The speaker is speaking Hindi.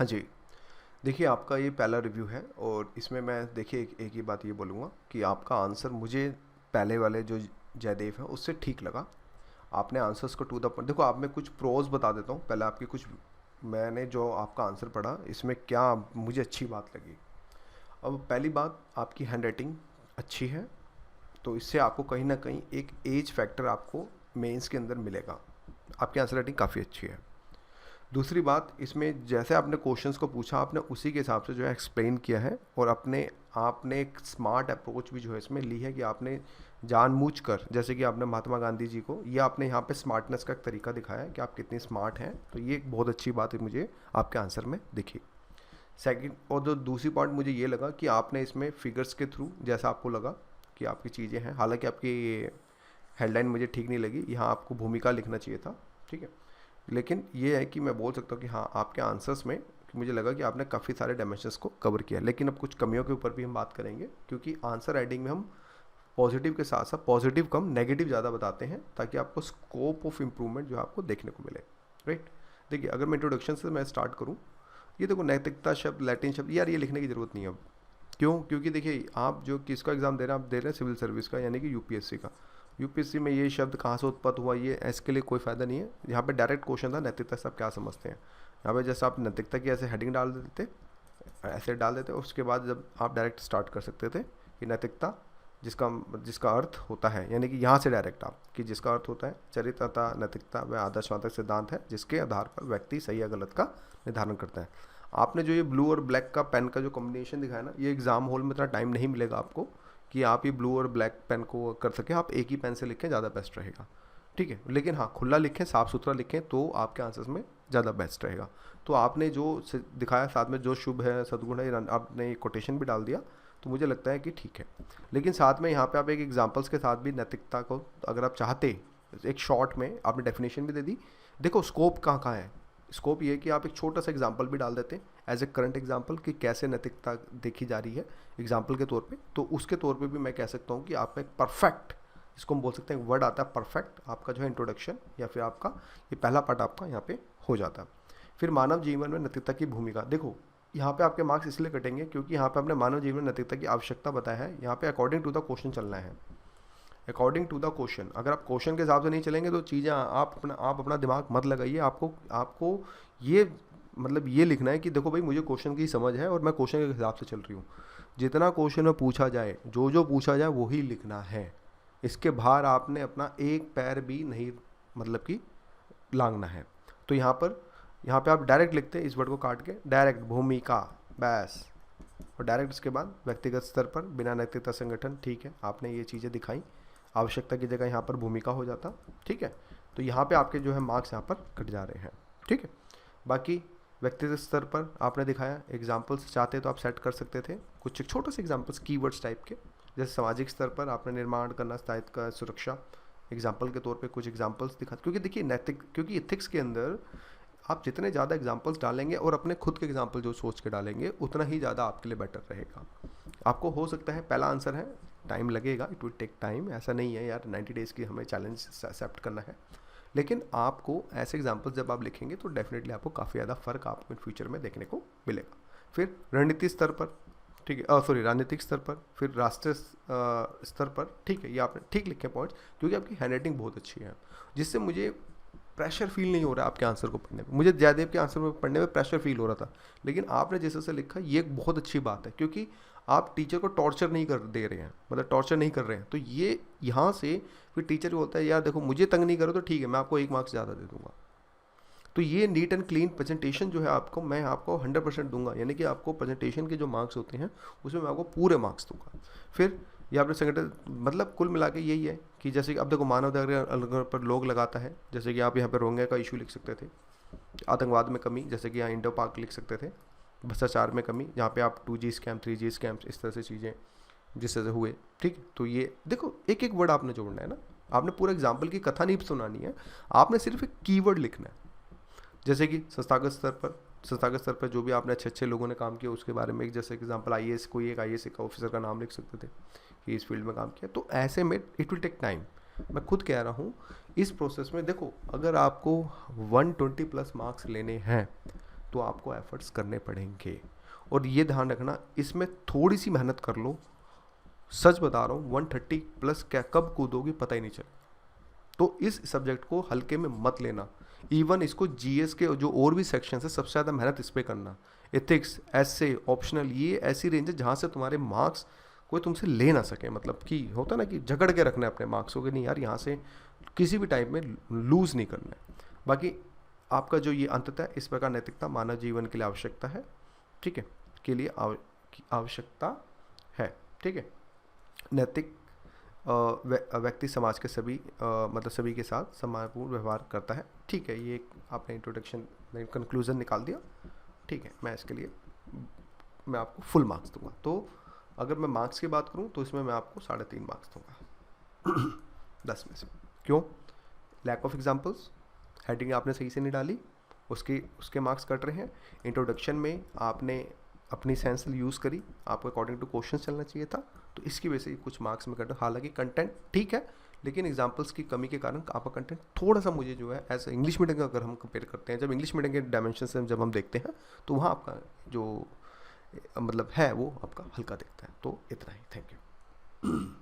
हाँ जी। देखिए, आपका ये पहला रिव्यू है और इसमें मैं देखिए एक ही बात ये बोलूँगा कि आपका आंसर मुझे पहले वाले जो जयदेव है उससे ठीक लगा। आपने आंसर्स को टू द पॉइंट, देखो आप मैं कुछ प्रोज बता देता हूँ पहले आपकी कुछ। मैंने जो आपका आंसर पढ़ा इसमें क्या मुझे अच्छी बात लगी। अब पहली बात, आपकी हैंड राइटिंग अच्छी है, तो इससे आपको कहीं ना कहीं एक एज फैक्टर आपको मेंस के अंदर मिलेगा। आपकी आंसर राइटिंग काफ़ी अच्छी है। दूसरी बात, इसमें जैसे आपने क्वेश्चंस को पूछा आपने उसी के हिसाब से जो है एक्सप्लेन किया है, और अपने आपने एक स्मार्ट अप्रोच भी जो है इसमें ली है कि आपने जानबूझकर, जैसे कि आपने महात्मा गांधी जी को, ये आपने यहाँ पे स्मार्टनेस का एक तरीका दिखाया है कि आप कितनी स्मार्ट हैं, तो ये एक बहुत अच्छी बात है मुझे आपके आंसर में दिखी। सेकंड, और जो दूसरी पॉइंट मुझे ये लगा कि आपने इसमें फिगर्स के थ्रू, जैसा आपको लगा कि आपकी चीज़ें हैं, हालांकि आपकी हेडलाइन मुझे ठीक नहीं लगी, यहाँ आपको भूमिका लिखना चाहिए था, ठीक है। लेकिन ये है कि मैं बोल सकता हूँ कि हाँ, आपके आंसर्स में मुझे लगा कि आपने काफ़ी सारे डायमेंशंस को कवर किया। लेकिन अब कुछ कमियों के ऊपर भी हम बात करेंगे, क्योंकि आंसर राइटिंग में हम पॉजिटिव के साथ साथ पॉजिटिव कम नेगेटिव ज़्यादा बताते हैं, ताकि आपको स्कोप ऑफ इम्प्रूवमेंट जो आपको देखने को मिले। राइट। देखिए, अगर मैं इंट्रोडक्शन से मैं स्टार्ट करूँ, ये देखो नैतिकता शब्द, लैटिन शब्द, यार ये लिखने की ज़रूरत नहीं है अब। क्यों? क्योंकि देखिए, आप जो किसका एग्ज़ाम दे रहे हैं, आप दे रहे हैं सिविल सर्विस का, यानी कि यूपीएससी का। यूपीएससी में ये शब्द कहाँ से उत्पन्न हुआ, ये इसके लिए कोई फ़ायदा नहीं है। यहाँ पे डायरेक्ट क्वेश्चन था नैतिकता से आप क्या समझते हैं। यहाँ पे जैसे आप नैतिकता की ऐसे हेडिंग डाल देते, ऐसे डाल देते, उसके बाद जब आप डायरेक्ट स्टार्ट कर सकते थे कि नैतिकता जिसका जिसका अर्थ होता है, यानी कि यहाँ से डायरेक्ट आप कि जिसका अर्थ होता है चरित्र तथा नैतिकता व आदर्शवादक सिद्धांत है जिसके आधार पर व्यक्ति सही या गलत का निर्धारण करता है। आपने जो ये ब्लू और ब्लैक का पेन का जो कॉम्बिनेशन दिखाया ना, ये एग्जाम हॉल में इतना टाइम नहीं मिलेगा आपको कि आप ये ब्लू और ब्लैक पेन को कर सकें। आप एक ही पेन से लिखें, ज़्यादा बेस्ट रहेगा, ठीक है। लेकिन हाँ, खुला लिखें, साफ़ सुथरा लिखें, तो आपके आंसर्स में ज़्यादा बेस्ट रहेगा। तो आपने जो दिखाया साथ में, जो शुभ है सद्गुण है, आपने कोटेशन भी डाल दिया, तो मुझे लगता है कि ठीक है। लेकिन साथ में यहाँ पे आप एक एग्जांपल्स के साथ भी नैतिकता को अगर आप चाहते, एक शॉर्ट में आपने डेफिनेशन भी दे दी। देखो स्कोप कहाँ कहाँ है, स्कोप ये है कि आप एक छोटा सा एग्जांपल भी डाल देते एज ए करंट एग्जांपल कि कैसे नैतिकता देखी जा रही है एग्जांपल के तौर पे, तो उसके तौर पे भी मैं कह सकता हूँ कि आप एक परफेक्ट, इसको हम बोल सकते हैं, वर्ड आता है परफेक्ट, आपका जो है इंट्रोडक्शन या फिर आपका ये पहला पार्ट आपका यहाँ पे हो जाता है। फिर मानव जीवन में नैतिकता की भूमिका, देखो यहाँ पे आपके मार्क्स इसलिए कटेंगे क्योंकि यहाँ पे आपने मानव जीवन में नैतिकता की आवश्यकता बताया है। यहाँ पे अकॉर्डिंग टू द क्वेश्चन चलना है, अकॉर्डिंग टू द क्वेश्चन। अगर आप क्वेश्चन के हिसाब से नहीं चलेंगे तो चीज़ें आप अपना दिमाग मत लगाइए। आपको आपको ये मतलब ये लिखना है कि देखो भाई, मुझे क्वेश्चन की समझ है और मैं क्वेश्चन के हिसाब से चल रही हूँ। जितना क्वेश्चन में पूछा जाए, जो जो पूछा जाए वही लिखना है। इसके बाहर आपने अपना एक पैर भी नहीं मतलब कि लांगना है। तो यहाँ पे आप डायरेक्ट लिखते हैं, इस वर्ड को काट के डायरेक्ट भूमिका, बस। और डायरेक्ट इसके बाद व्यक्तिगत स्तर पर बिना नैतिकता संगठन, ठीक है, आपने ये चीज़ें दिखाई। आवश्यकता की जगह यहाँ पर भूमिका हो जाता, ठीक है। तो यहाँ पे आपके जो है मार्क्स यहाँ पर कट जा रहे हैं, ठीक है। बाकी व्यक्तिगत स्तर पर आपने दिखाया, एग्जाम्पल्स चाहते तो आप सेट कर सकते थे कुछ छोटे से एग्जाम्पल्स कीवर्ड्स टाइप के। जैसे सामाजिक स्तर पर आपने निर्माण करना, स्थायित्व का, सुरक्षा, एग्जाम्पल के तौर पे कुछ एग्जाम्पल्स दिखा, क्योंकि देखिए नैतिक, क्योंकि इथिक्स के अंदर आप जितने ज़्यादा एग्जाम्पल्स डालेंगे और अपने खुद के एग्जाम्पल जो सोच के डालेंगे, उतना ही ज़्यादा आपके लिए बेटर रहेगा। आपको हो सकता है पहला आंसर है, टाइम लगेगा, इट विल टेक टाइम, ऐसा नहीं है यार 90 डेज़ की हमें चैलेंज एक्सेप्ट करना है। लेकिन आपको ऐसे एग्जाम्पल्स जब आप लिखेंगे तो डेफिनेटली आपको काफ़ी ज़्यादा फ़र्क आपको इन फ्यूचर में देखने को मिलेगा। फिर रणनीति स्तर पर, ठीक है, सॉरी राजनीतिक स्तर पर, फिर राष्ट्रीय स्तर पर, ठीक है, ये आपने ठीक लिखे पॉइंट्स, क्योंकि आपकी हैंड राइटिंग बहुत अच्छी है, जिससे मुझे प्रेशर फील नहीं हो रहा है आपके आंसर को पढ़ने में। मुझे जयदेव के आंसर को पढ़ने में प्रेशर फील हो रहा था, लेकिन आपने जैसे से लिखा, ये एक बहुत अच्छी बात है, क्योंकि आप टीचर को टॉर्चर नहीं कर दे रहे हैं, मतलब टॉर्चर नहीं कर रहे हैं। तो ये यहाँ से फिर टीचर बोलता है यार देखो मुझे तंग नहीं करो तो ठीक है, मैं आपको 1 मार्क्स ज़्यादा दे दूंगा। तो ये नीट एंड क्लीन प्रेजेंटेशन जो है आपको, मैं आपको 100% दूंगा, यानी कि आपको प्रेजेंटेशन के जो मार्क्स होते हैं उसमें मैं आपको पूरे मार्क्स दूंगा। फिर ये आपने संगठन, मतलब कुल मिला के यही है कि जैसे कि अब देखो मानवाधिकार पर लोग लगाता है, जैसे कि आप यहाँ पे रोहिंग्या का इशू लिख सकते थे, आतंकवाद में कमी, जैसे कि यहाँ इंडो पाक लिख सकते थे, भ्रष्टाचार में कमी, जहाँ पे आप 2G स्कैम, 3G स्कैम, इस तरह से चीज़ें जिस तरह से हुए, ठीक। तो ये देखो एक एक वर्ड आपने जोड़ना है ना, आपने पूरा एग्जाम्पल की कथा नहीं सुनानी है, आपने सिर्फ एक कीवर्ड लिखना है। जैसे कि संस्थागत स्तर पर जो भी आपने अच्छे अच्छे लोगों ने काम किया उसके बारे में, एक जैसे एग्जाम्पल आईएएस, कोई एक आईएएस का ऑफिसर का नाम लिख सकते थे कि इस फील्ड में काम किया। तो ऐसे में इट विल टेक टाइम, मैं खुद कह रहा हूँ। इस प्रोसेस में देखो, अगर आपको 120 प्लस मार्क्स लेने हैं तो आपको एफर्ट्स करने पड़ेंगे। और ये ध्यान रखना, इसमें थोड़ी सी मेहनत कर लो, सच बता रहा हूँ 130 प्लस क्या कब कूदोगी पता ही नहीं चले। तो इस सब्जेक्ट को हल्के में मत लेना। इवन इसको जीएस के जो और भी सेक्शन है सबसे ज़्यादा मेहनत इस पे करना। एथिक्स, एसे, ऑप्शनल, ये ऐसी रेंज है जहाँ से तुम्हारे मार्क्स कोई तुमसे ले ना सके। मतलब कि होता ना कि झगड़ के रखना है अपने मार्क्स को कि नहीं यार यहाँ से किसी भी टाइम में लूज़ नहीं करना है। बाकी आपका जो ये अंततः इस प्रकार नैतिकता मानव जीवन के लिए आवश्यकता है, ठीक है, के लिए आवश्यकता है, ठीक है। नैतिक व्यक्ति समाज के सभी मतलब सभी के साथ सम्मानपूर्ण व्यवहार करता है, ठीक है। ये आपने इंट्रोडक्शन में कंक्लूजन निकाल दिया, ठीक है। मैं इसके लिए मैं आपको फुल मार्क्स दूंगा। तो अगर मैं मार्क्स की बात करूं तो इसमें मैं आपको 3.5 मार्क्स दूंगा 10 में से। क्यों? लैक ऑफ एग्जांपल्स, हेडिंग आपने सही से नहीं डाली, उसके मार्क्स कट रहे हैं। इंट्रोडक्शन में आपने अपनी सेंस यूज़ करी, आपको अकॉर्डिंग टू क्वेश्चन चलना चाहिए था, तो इसकी वजह से कुछ मार्क्स में कट। हालांकि कंटेंट ठीक है, लेकिन एग्जांपल्स की कमी के कारण आपका कंटेंट थोड़ा सा मुझे जो है ऐसा इंग्लिश मीडियम का अगर हम कंपेयर करते हैं, जब इंग्लिश मीडियम के डायमेंशन से जब हम देखते हैं तो वहाँ आपका जो मतलब है वो आपका हल्का दिखता है। तो इतना ही, थैंक यू।